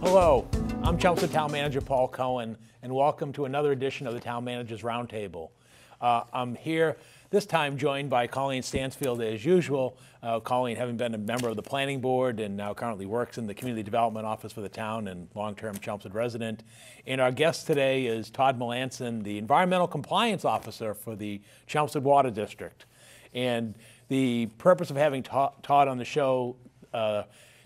Hello, I'm Chelmsford Town Manager Paul Cohen, and welcome to another edition of the Town Managers Roundtable. I'm here this time joined by Colleen Stansfield as usual. Colleen, having been a member of the Planning Board and now currently works in the Community Development Office for the town and long-term Chelmsford resident. And our guest today is Todd Melanson, the Environmental Compliance Officer for the Chelmsford Water District. And the purpose of having Todd on the show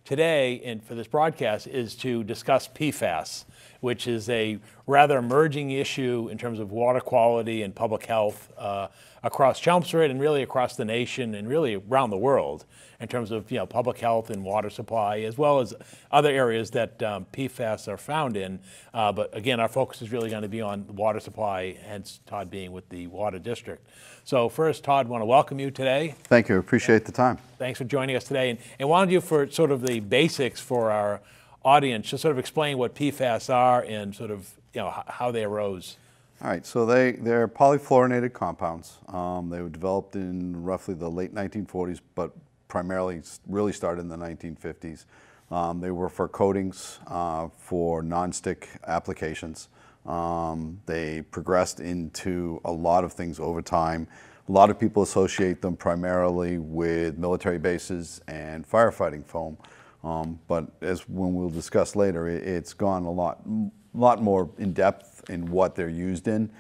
today and for this broadcast is to discuss PFAS, which is a rather emerging issue in terms of water quality and public health across Chelmsford and really across the nation and really around the world in terms of public health and water supply, as well as other areas that PFAS are found in. But again, our focus is really going to be on water supply, hence Todd being with the Water District. So first, Todd, I want to welcome you today. Thank you. Appreciate the time. Thanks for joining us today. And wanted you for sort of the basics for our audience, just sort of explain what PFAS are and sort of how they arose. All right, so they're polyfluorinated compounds. They were developed in roughly the late 1940s, but primarily really started in the 1950s. They were for coatings for nonstick applications. They progressed into a lot of things over time. A lot of people associate them primarily with military bases and firefighting foam. But as when we'll discuss later, it's gone a lot more in depth in what they're used in.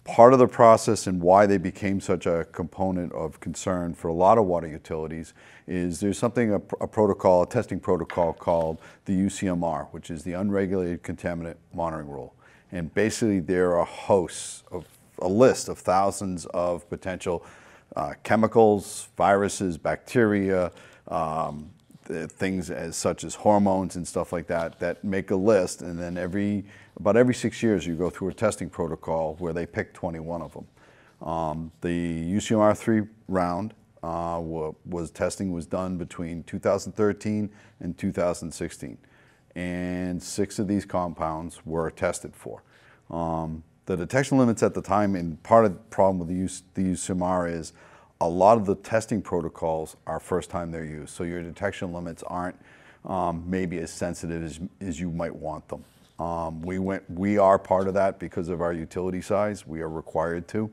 Part of the process and why they became such a component of concern for a lot of water utilities is there's something, a protocol, a testing protocol called the UCMR, which is the Unregulated Contaminant Monitoring Rule. And basically there are a list of thousands of potential chemicals, viruses, bacteria, things such as hormones and stuff like that make a list, and then about every 6 years you go through a testing protocol where they pick 21 of them. The UCMR 3 round testing was done between 2013 and 2016, and 6 of these compounds were tested for. The detection limits at the time, and part of the problem with the UCMR is a lot of the testing protocols are first time they're used, so your detection limits aren't maybe as sensitive as you might want them. We are part of that because of our utility size. We are required to.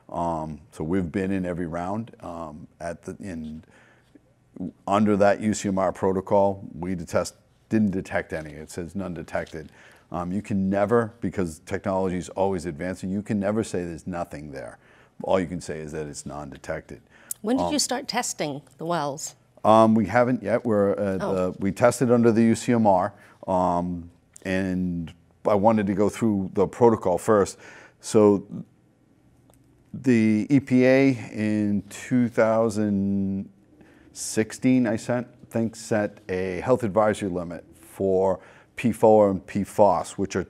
So we've been in every round. Under that UCMR protocol, we didn't detect any. It says none detected. You can never, because technology is always advancing, you can never say there's nothing there. All you can say is that it's non-detected. When did you start testing the wells? We haven't yet. We tested under the UCMR, and I wanted to go through the protocol first. So the EPA in 2016, I think, set a health advisory limit for PFOA and PFAS, which are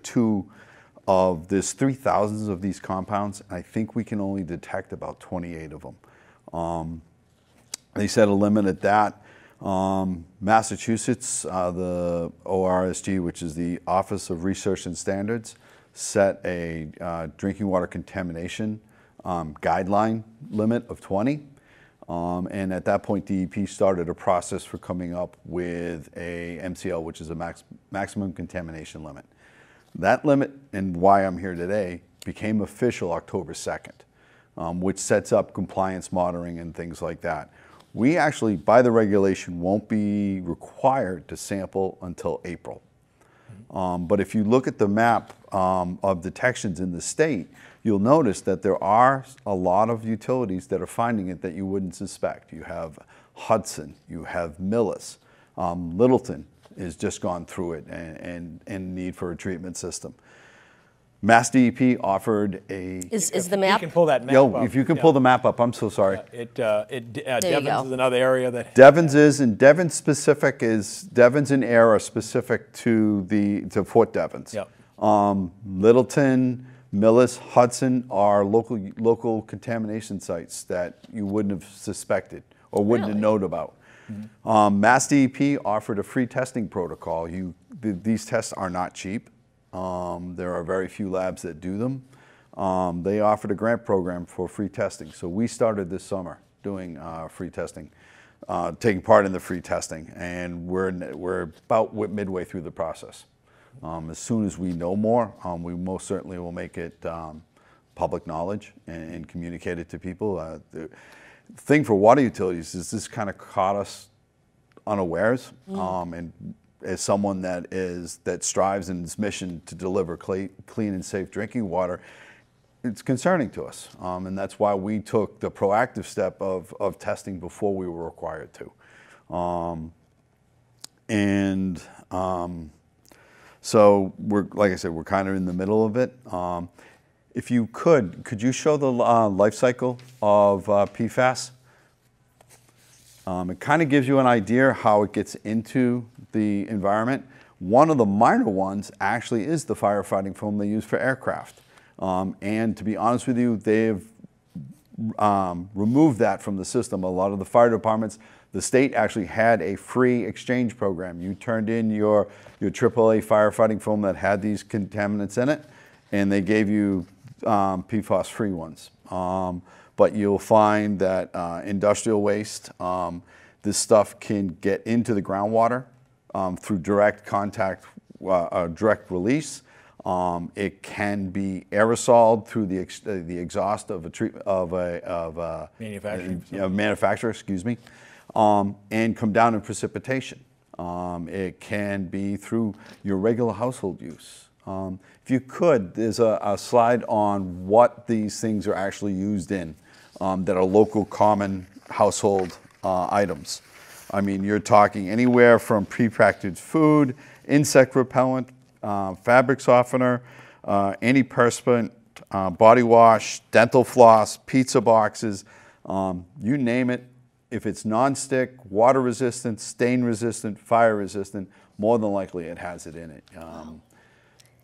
there's 3,000 of these compounds, and I think we can only detect about 28 of them. They set a limit at that. Massachusetts, the ORSG, which is the Office of Research and Standards, set a drinking water contamination guideline limit of 20. And at that point, DEP started a process for coming up with a MCL, which is a maximum contamination limit. That limit, and why I'm here today, became official October 2nd, which sets up compliance monitoring and things like that. We actually, by the regulation, won't be required to sample until April. But if you look at the map of detections in the state, you'll notice that there are a lot of utilities that are finding it that you wouldn't suspect. You have Hudson, you have Millis, Littleton has just gone through it and need for a treatment system. MassDEP offered a... Is the map? You can pull that map up. If you can pull the map up, I'm so sorry. Devon's is another area that... Devon's is, and Devon's specific is, Devon's and Air are specific to Fort Devon's. Yep. Littleton, Millis, Hudson are local contamination sites that you wouldn't have suspected or wouldn't have known about. Mm-hmm. MassDEP offered a free testing protocol. These tests are not cheap. There are very few labs that do them. They offered a grant program for free testing. So we started this summer doing free testing. taking part in the free testing, and we're about midway through the process. As soon as we know more, we most certainly will make it public knowledge and communicate it to people. The thing for water utilities is this kind of caught us unawares, and as someone that strives in its mission to deliver clean and safe drinking water, it's concerning to us, and that's why we took the proactive step of testing before we were required to. So like I said, we're kind of in the middle of it. If you could you show the life cycle of PFAS? It kind of gives you an idea how it gets into the environment. One of the minor ones actually is the firefighting foam they use for aircraft. And to be honest with you, they've removed that from the system. A lot of the fire departments, the state actually had a free exchange program. You turned in your AAA firefighting foam that had these contaminants in it, and they gave you PFAS-free ones. But you'll find that industrial waste, this stuff can get into the groundwater through direct contact, direct release. It can be aerosoled through the exhaust of a manufacturer, excuse me, and come down in precipitation. It can be through your regular household use. If you could, there's a slide on what these things are actually used in that are local common household items. I mean, you're talking anywhere from prepackaged food, insect repellent, fabric softener, antiperspirant, body wash, dental floss, pizza boxes, you name it. If it's non-stick, water resistant, stain resistant, fire resistant, more than likely it has it in it.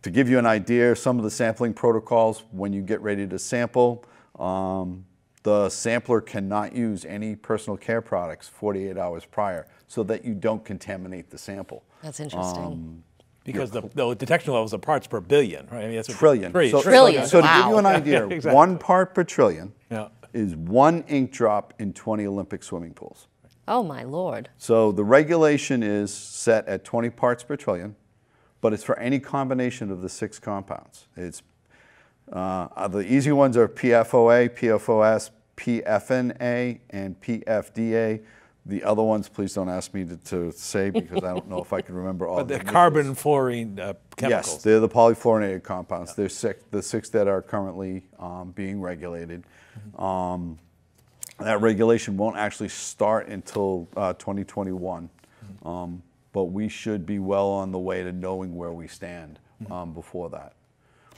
To give you an idea, some of the sampling protocols, when you get ready to sample, the sampler cannot use any personal care products 48 hours prior so that you don't contaminate the sample. That's interesting. Because the detection levels of parts per billion, right? I mean, that's trillion. Trillion. So to Wow. give you an idea, Exactly. 1 part per trillion Yeah. is 1 ink drop in 20 Olympic swimming pools. Oh, my Lord. So the regulation is set at 20 parts per trillion, but it's for any combination of the 6 compounds. It's the easy ones are PFOA, PFOS, PFNA, and PFDA. The other ones, please don't ask me to say because I don't know if I can remember all. But the initials. carbon, fluorine chemicals. Yes, they're the polyfluorinated compounds. Yeah. They're the 6 that are currently being regulated. That regulation won't actually start until 2021, but we should be well on the way to knowing where we stand before that.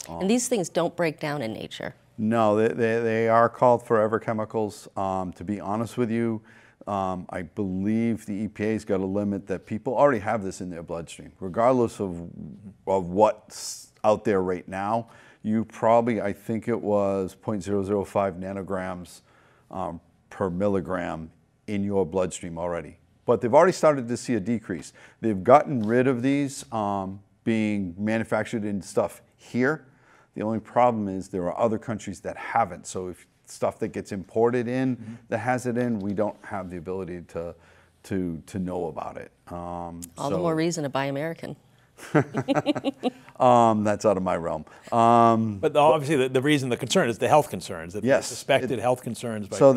And these things don't break down in nature. No, they are called forever chemicals. To be honest with you, I believe the EPA's got a limit that people already have this in their bloodstream. Regardless of what's out there right now, you probably, I think it was 0.005 nanograms per milligram in your bloodstream already. But they've already started to see a decrease. They've gotten rid of these being manufactured in stuff here. The only problem is there are other countries that haven't. So if stuff that gets imported in that has it in, we don't have the ability to know about it. All the more reason to buy American. That's out of my realm. But obviously, the reason, the concern is the health concerns. That Yes, suspected health concerns. By so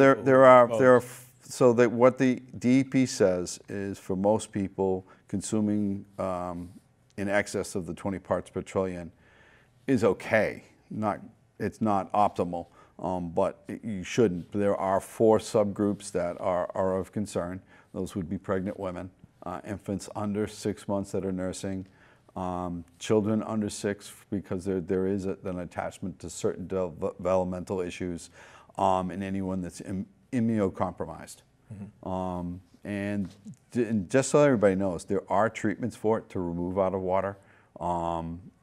what the DEP says is for most people consuming in excess of the 20 parts per trillion is okay. It's not optimal, but you shouldn't. There are 4 subgroups that are of concern. Those would be pregnant women, infants under 6 months that are nursing, children under 6 because there is an attachment to certain developmental issues, and anyone that's immunocompromised. And just so everybody knows, there are treatments for it to remove out of water.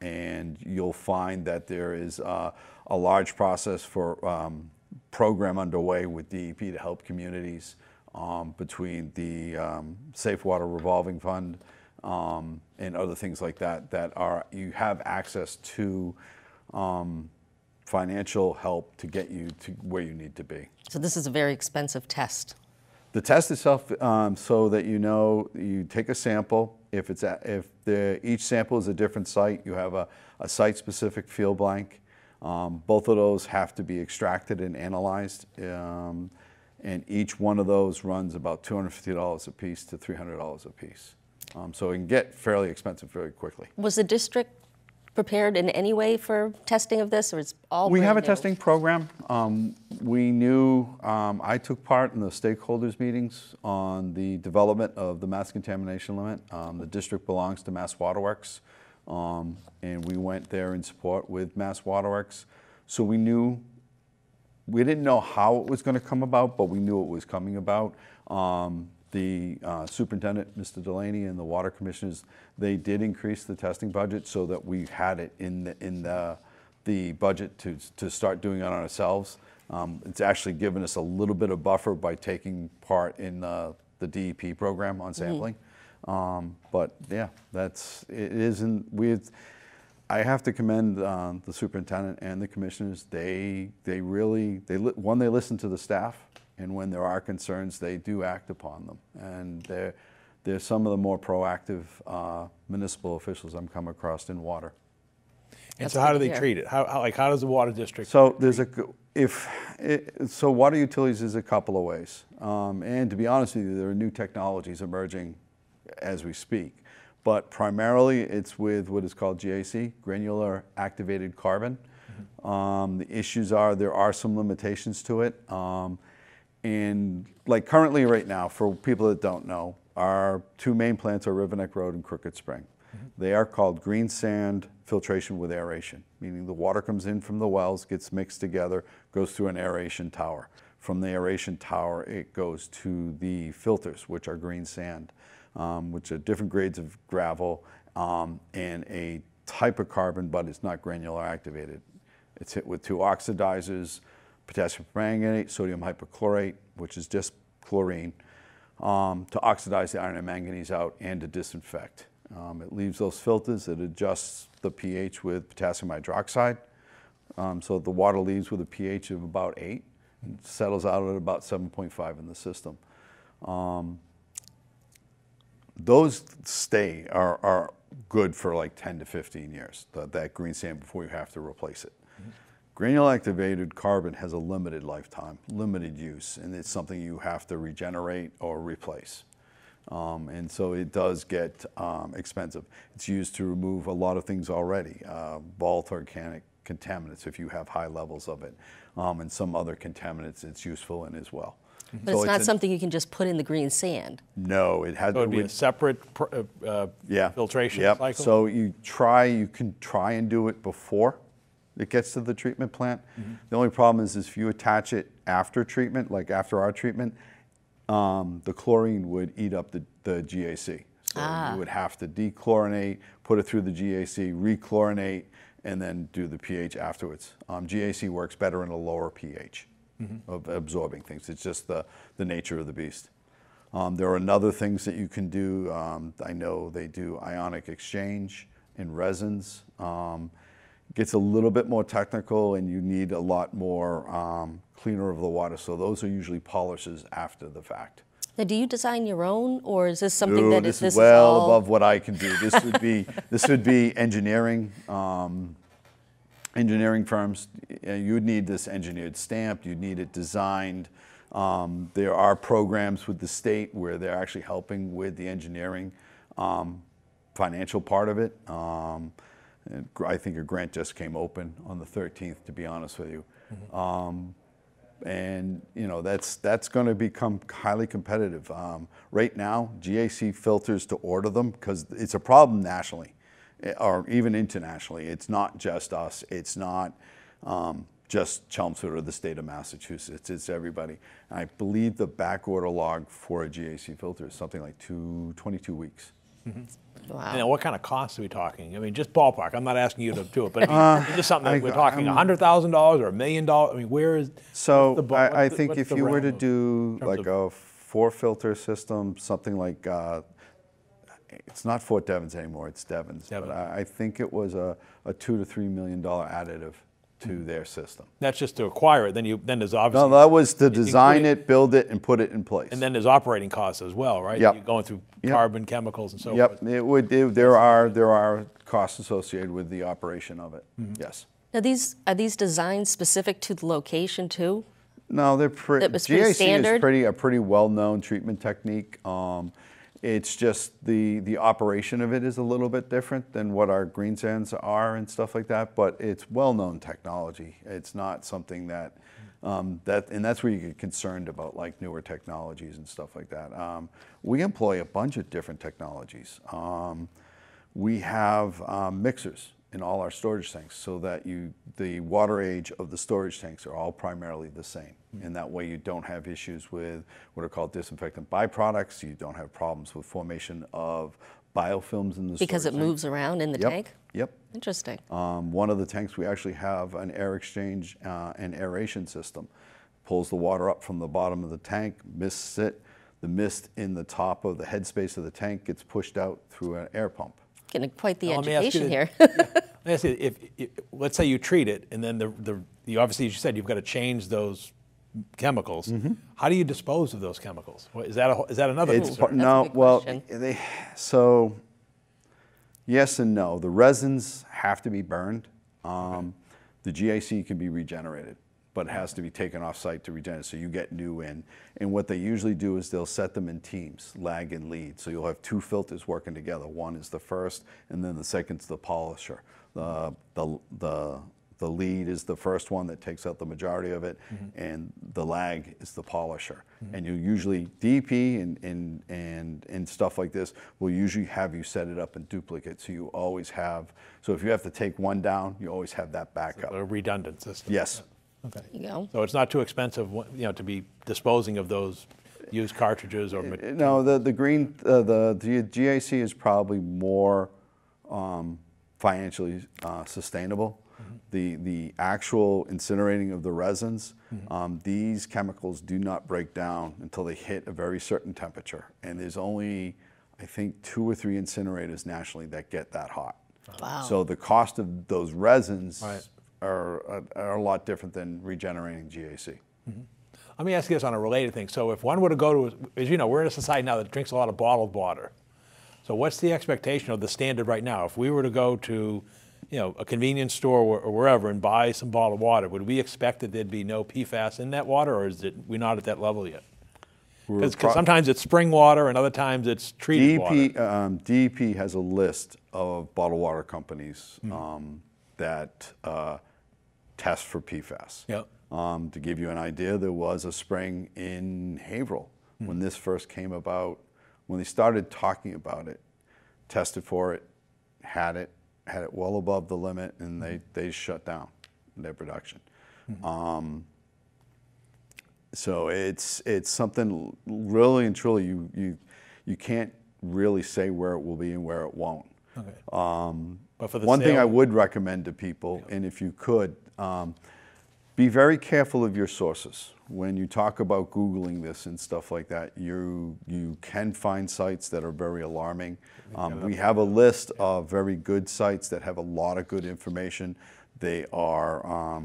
And you'll find that there is a large process for program underway with DEP to help communities between the Safe Water Revolving Fund and other things like that you have access to financial help to get you to where you need to be. So this is a very expensive test. The test itself, so that you know, you take a sample. If each sample is a different site, you have a site-specific field blank. Both of those have to be extracted and analyzed, and each one of those runs about $250 a piece to $300 a piece. So it can get fairly expensive very quickly. Was the district prepared in any way for testing of this, or it's all We brand have a new? testing program. We knew, I took part in the stakeholders meetings on the development of the mass contamination limit. The district belongs to Mass Waterworks, and we went there in support with Mass Waterworks. So we didn't know how it was going to come about, but we knew it was coming about. The superintendent, Mr. Delaney, and the water commissioners, they did increase the testing budget so that we had it in the budget to start doing it on ourselves. It's actually given us a little bit of buffer by taking part in the DEP program on sampling. But yeah, I have to commend the superintendent and the commissioners. They listen to the staff. And when there are concerns, they do act upon them. And they're some of the more proactive municipal officials I've come across in water. And so how do they treat it? How does the water district? So so water utilities is a couple of ways. And to be honest with you, there are new technologies emerging as we speak. But primarily it's with what is called GAC, granular activated carbon. The issues are, there are some limitations to it. And like currently right now, for people that don't know, our two main plants are Riverneck Road and Crooked Spring. They are called green sand filtration with aeration, meaning the water comes in from the wells, gets mixed together, goes through an aeration tower. From the aeration tower, it goes to the filters, which are green sand, which are different grades of gravel and a type of carbon, but it's not granular activated. It's hit with two oxidizers, potassium permanganate, sodium hypochlorite, which is just chlorine, to oxidize the iron and manganese out and to disinfect. It leaves those filters. It adjusts the pH with potassium hydroxide. So the water leaves with a pH of about 8 and settles out at about 7.5 in the system. Those are good for like 10 to 15 years, that green sand, before you have to replace it. Granular activated carbon has a limited lifetime, limited use, and it's something you have to regenerate or replace. And so it does get expensive. It's used to remove a lot of things already, volatile organic contaminants if you have high levels of it, and some other contaminants it's useful in as well. But so it's not something you can just put in the green sand. No, it has. So it would be a separate filtration cycle? So you can try and do it before it gets to the treatment plant. The only problem is if you attach it after treatment, like after our treatment, the chlorine would eat up the GAC. So you would have to dechlorinate, put it through the GAC, rechlorinate, and then do the pH afterwards. GAC works better in a lower pH of absorbing things. It's just the nature of the beast. There are other things that you can do. I know they do ionic exchange in resins. Gets a little bit more technical, and you need a lot more cleaner of the water. So those are usually polishes after the fact. Now, do you design your own, or is this something that this is is well all above what I can do? This would be engineering. Engineering firms, you'd need this engineered stamped. You'd need it designed. There are programs with the state where they're actually helping with the engineering financial part of it. I think a grant just came open on the 13th, to be honest with you. And you know, that's going to become highly competitive. Right now, GAC filters to order them, because it's a problem nationally or even internationally. It's not just us. It's not just Chelmsford or the state of Massachusetts. It's everybody. And I believe the back order log for a GAC filter is something like 22 weeks. Wow. And what kind of costs are we talking? I mean, just ballpark. I'm not asking you to do it, but is this something that we're talking $100,000 or $1 million? I mean, where is? So I think if you were to do like a 4-filter system, something like, it's not Fort Devens anymore, it's Devens. But I think it was a $2 to $3 million additive. to their system. That's just to acquire it. Then there's obviously. No, that was to design it, build it, and put it in place. And then there's operating costs as well, right? Yep. You're going through Yep. carbon, chemicals, and so Yep, forth. there are costs associated with the operation of it, yes. Now, are these designs specific to the location too? No, they're That was pretty GAC standard? is a pretty well-known treatment technique. It's just the operation of it is a little bit different than what our green sands are and stuff like that, but it's well-known technology. It's not something that, and that's where you get concerned about like newer technologies and stuff like that. We employ a bunch of different technologies. We have mixers in all our storage tanks so that the water age of the storage tanks are all primarily the same. And that way you don't have issues with what are called disinfectant byproducts. You don't have problems with formation of biofilms in the Because it storage tank. moves around in the Yep, tank? Yep. Interesting. One of the tanks, we actually have an air exchange and aeration system. Pulls the water up from the bottom of the tank, mists it. The mist in the top of the headspace of the tank gets pushed out through an air pump. Getting quite the Now, let me ask you education here. Let me ask you, if let's say you treat it, and then you obviously, as you said, you've got to change those chemicals. How do you dispose of those chemicals? Is that another concern? That's a good question. So yes and no. The resins have to be burned. The GAC can be regenerated, but it has to be taken off site to regenerate, so you get new in. And what they usually do is they'll set them in teams, lag and lead. So you'll have two filters working together. One is the first, and then the second's the polisher. The lead is the first one that takes out the majority of it, and the lag is the polisher. And you usually, DEP and stuff like this will usually have you set it up in duplicate, so you always have, so if you have to take one down, you always have that backup. A redundant system. Yes. Okay. There you go. So it's not too expensive, to be disposing of those used cartridges or. No, the GAC is probably more financially sustainable. The actual incinerating of the resins, these chemicals do not break down until they hit a very certain temperature. And there's only, I think, 2 or 3 incinerators nationally that get that hot. Wow. So the cost of those resins Right. are a lot different than regenerating GAC. Let me ask you this on a related thing. So if one were to go to, as you know, we're in a society now that drinks a lot of bottled water. So what's the expectation of the standard right now? If we were to go to, a convenience store or wherever and buy some bottled water, would we expect that there'd be no PFAS in that water, or is it we're not at that level yet? Because sometimes it's spring water and other times it's treated water. DEP has a list of bottled water companies that test for PFAS. Yep. To give you an idea, there was a spring in Haverhill when this first came about. When they started talking about it, tested for it, had it well above the limit, and they shut down their production. So it's something really and truly you can't really say where it will be and where it won't. Okay. But for the One thing sale- I would recommend to people, and if you could, be very careful of your sources. When you talk about Googling this and stuff like that, you can find sites that are very alarming. We have a list of very good sites that have a lot of good information. They are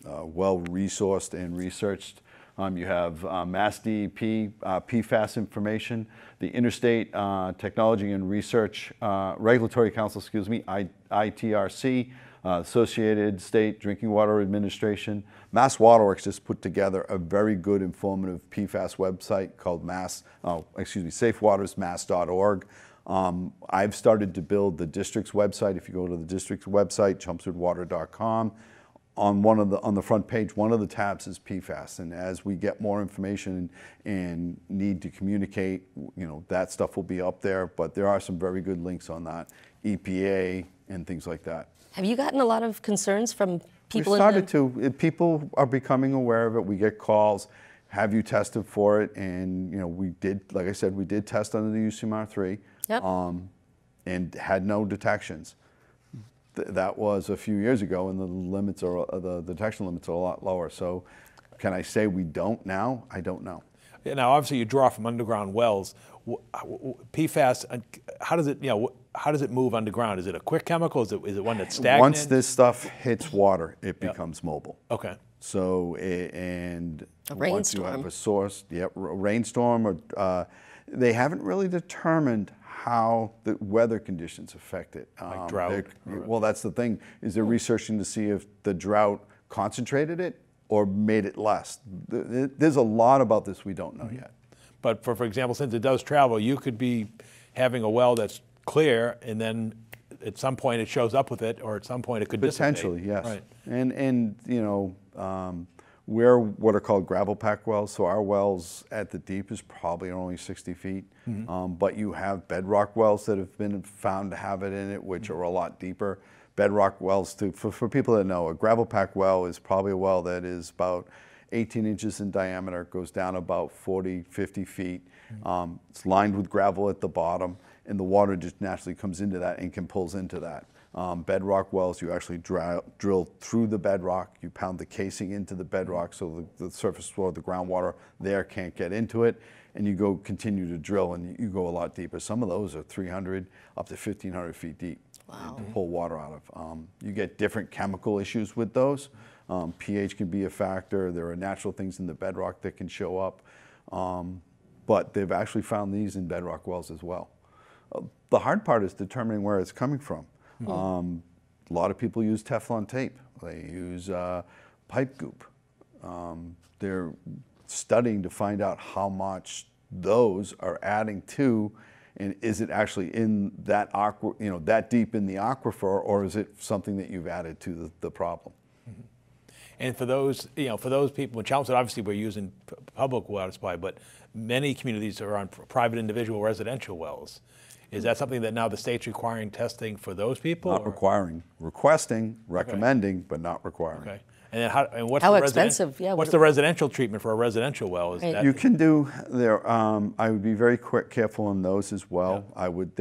well-resourced and researched. You have MassDEP, PFAS information, the Interstate Technology and Research Regulatory Council, ITRC, Associated State Drinking Water Administration. Mass Waterworks just put together a very good informative PFAS website called safewatersmass.org. I've started to build the district's website. If you go to the district's website, chelmsfordwater.com, on the front page, one of the tabs is PFAS, and as we get more information and need to communicate, that stuff will be up there. But there are some very good links on that, EPA and things like that. Have you gotten a lot of concerns from people? We started to. People are becoming aware of it. We get calls. Have you tested for it? And we did. Like I said, we did test under the UCMR3, Yep. and had no detections. That was a few years ago, and the detection limits are a lot lower. So, can I say we don't now? I don't know. Now, obviously, you draw from underground wells. PFAS, how does it move underground? Is it a quick chemical? Is it one that's stagnant? Once this stuff hits water, it becomes mobile. Okay. So, and A once you have rainstorm. a source, a rainstorm, or they haven't really determined how the weather conditions affect it. Like drought? Well, that's the thing, is they're researching to see if the drought concentrated it or made it less. There's a lot about this we don't know yet. But for example, since it does travel, you could be having a well that's clear, and then at some point it shows up with it, or at some point it could dissipate. Potentially, yes. Right. And you know, we're what are called gravel pack wells, so our wells at the deep is probably only 60 feet. But you have bedrock wells that have been found to have it in it, which are a lot deeper. Bedrock wells, for people that know, a gravel pack well is probably a well that is about 18 inches in diameter, goes down about 40, 50 feet. It's lined with gravel at the bottom, and the water just naturally comes into that and can pulls into that. Bedrock wells, you actually drill through the bedrock, you pound the casing into the bedrock so the surface floor, the groundwater there can't get into it, and you continue to drill, and you go a lot deeper. Some of those are 300 up to 1,500 feet deep. Wow. To pull water out of. You get different chemical issues with those. pH can be a factor. There are natural things in the bedrock that can show up. But they've actually found these in bedrock wells as well. The hard part is determining where it's coming from. A lot of people use Teflon tape. They use pipe goop. They're studying to find out how much those are adding to, and is it actually in that that deep in the aquifer, or is it something that you've added to the problem? And for those, for those people in Chelmsford, obviously we're using public water supply, but many communities are on private individual residential wells. Is that something that now the state's requiring testing for those people? Not requiring, requesting, recommending, but not requiring. Okay. And then what's How the expensive? Yeah, what's the residential treatment for a residential well? Is Right. that, You can do there. I would be very careful on those as well. I would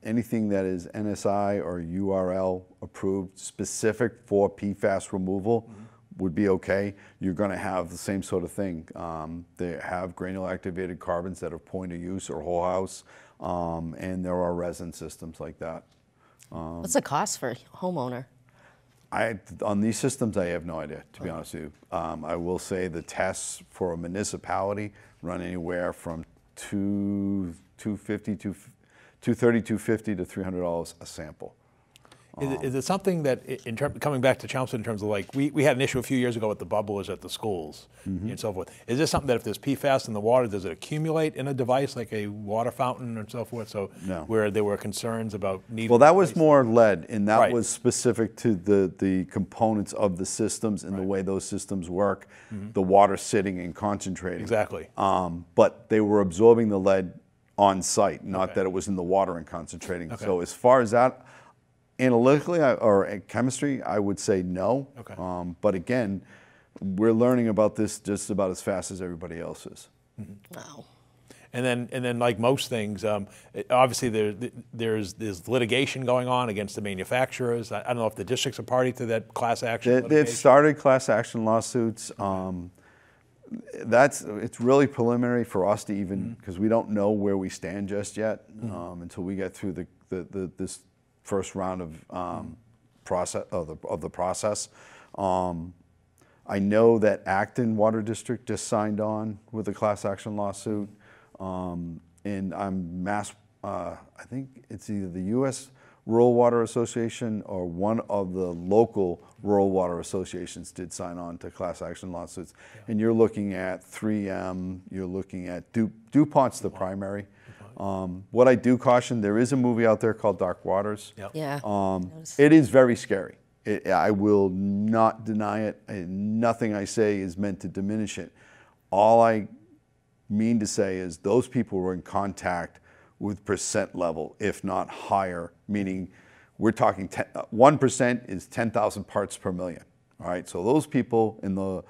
anything that is NSI or URL approved specific for PFAS removal would be okay. You're going to have the same sort of thing. They have granular activated carbons that are point of use or whole house, and there are resin systems like that. What's the cost for a homeowner? On these systems, I have no idea, to be honest with you. I will say the tests for a municipality run anywhere from $250 to $300 a sample. is it something that, coming back to Chelmsford in terms of like, we had an issue a few years ago with the bubblers at the schools and so forth. Is this something that if there's PFAS in the water, does it accumulate in a device like a water fountain and so forth? So No. where there were concerns about needing. Well, that was more lead, and that Right. was specific to the components of the systems and the way those systems work, the water sitting and concentrating. Exactly. But they were absorbing the lead on site, not Okay. that it was in the water and concentrating. Okay. So as far as that, analytically or in chemistry, I would say no. Okay. But again, we're learning about this just about as fast as everybody else is. Wow. And then, like most things, obviously there's litigation going on against the manufacturers. I don't know if the districts are party to that class action They've litigation. started class action lawsuits. It's really preliminary for us to even, because we don't know where we stand just yet until we get through this first round of the process. I know that Acton Water District just signed on with a class action lawsuit, and I think it's either the U.S. Rural Water Association or one of the local rural water associations did sign on to class action lawsuits. Yeah. And you're looking at 3M, you're looking at DuPont's the primary. What I do caution, there is a movie out there called Dark Waters. Yep. Yeah. It is very scary. I will not deny it. Nothing I say is meant to diminish it. All I mean to say is those people were in contact with percent level, if not higher, meaning we're talking 1% is 10,000 parts per million. All right, so those people in the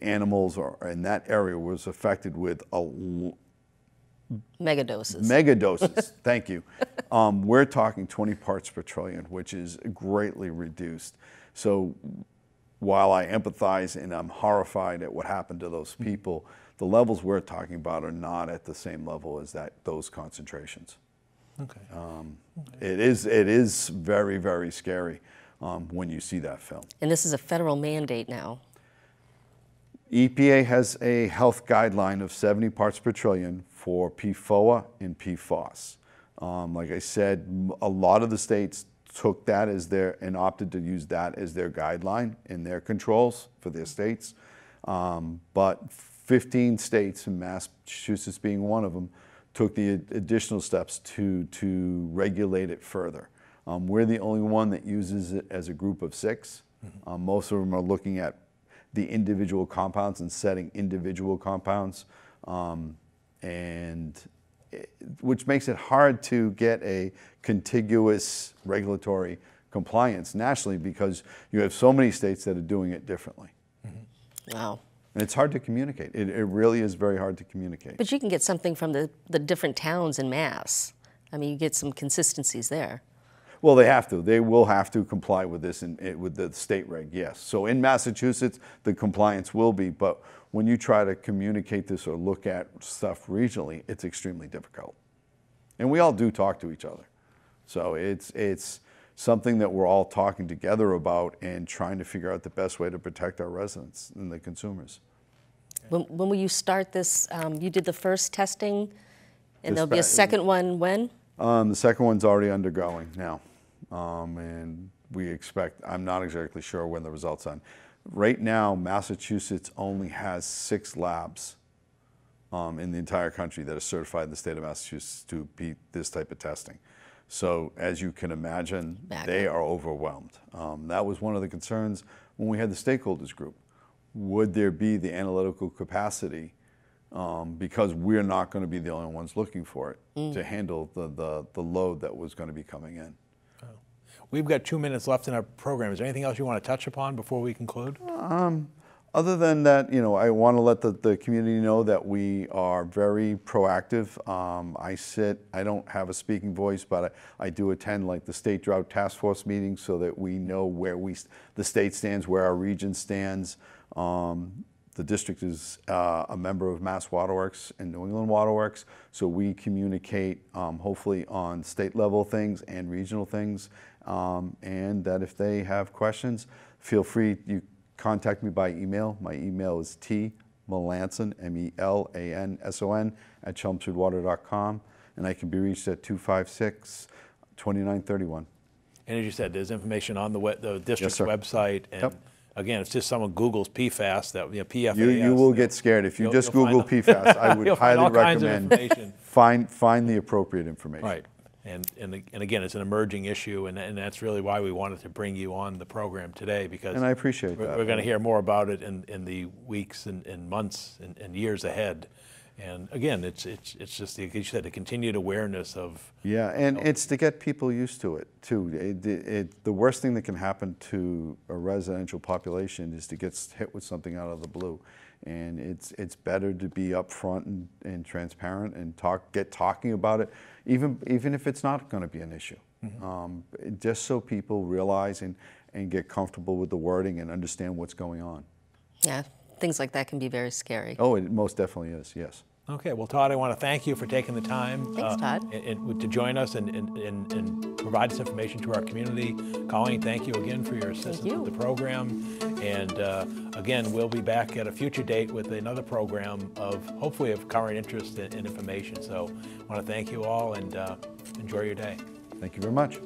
animals or in that area was affected with Megadoses. Megadoses, thank you. We're talking 20 parts per trillion, which is greatly reduced. So while I empathize and I'm horrified at what happened to those people, the levels we're talking about are not at the same level as those concentrations. Okay. It is very, very scary when you see that film. And this is a federal mandate now. EPA has a health guideline of 70 parts per trillion for PFOA and PFAS. Like I said, a lot of the states took that as and opted to use that as their guideline in their controls for their states. But 15 states, and Massachusetts being one of them, took the additional steps to regulate it further. We're the only one that uses it as a group of 6. Most of them are looking at the individual compounds and setting individual compounds, which makes it hard to get a contiguous regulatory compliance nationally because you have so many states that are doing it differently. Wow. And it's hard to communicate. It really is very hard to communicate. But you can get something from the different towns in Mass. I mean, you get some consistencies there. Well, they have to. They will have to comply with this with the state reg, yes. So in Massachusetts, the compliance will be, but when you try to communicate this or look at stuff regionally, it's extremely difficult. And we all do talk to each other. So it's something that we're all talking together about and trying to figure out the best way to protect our residents and the consumers. When will you start this? You did the first testing, and there'll be a second one when? The second one's already undergoing now. And we expect, I'm not exactly sure when the results are. Right now, Massachusetts only has 6 labs in the entire country that are certified in the state of Massachusetts to be this type of testing. So as you can imagine, they are overwhelmed. That was one of the concerns when we had the stakeholders group. Would there be the analytical capacity, because we're not going to be the only ones looking for it, to handle the load that was going to be coming in. We've got 2 minutes left in our program. Is there anything else you want to touch upon before we conclude? Other than that, I want to let the community know that we are very proactive. I don't have a speaking voice, but I do attend like the State Drought Task Force meetings so that we know where the state stands, where our region stands. The district is a member of Mass Waterworks and New England Waterworks, so we communicate hopefully on state level things and regional things, and that if they have questions, feel free, you contact me by email. My email is tmelanson, MELANSON, @chelmsfordwater.com, and I can be reached at 256-2931. And as you said, there's information on the district's website, and again, if just someone Googles PFAS, PFAS. You will get scared. If you just Google PFAS, I would highly recommend find the appropriate information. Right. And again, it's an emerging issue, and that's really why we wanted to bring you on the program today, because I appreciate that. We're going to hear more about it in the weeks and months and years ahead. And again, it's just, like you said, the continued awareness of... Yeah, and it's to get people used to it, too. The worst thing that can happen to a residential population is to get hit with something out of the blue. And it's better to be upfront and transparent and get talking about it, even if it's not going to be an issue. Just so people realize and get comfortable with the wording and understand what's going on. Yeah, things like that can be very scary. Oh, it most definitely is, yes. Okay, well, Todd, I want to thank you for taking the time Thanks, Todd. to join us and provide this information to our community. Colleen, thank you again for your assistance with the program. And again, we'll be back at a future date with another program hopefully of current interest and information. So I want to thank you all and enjoy your day. Thank you very much.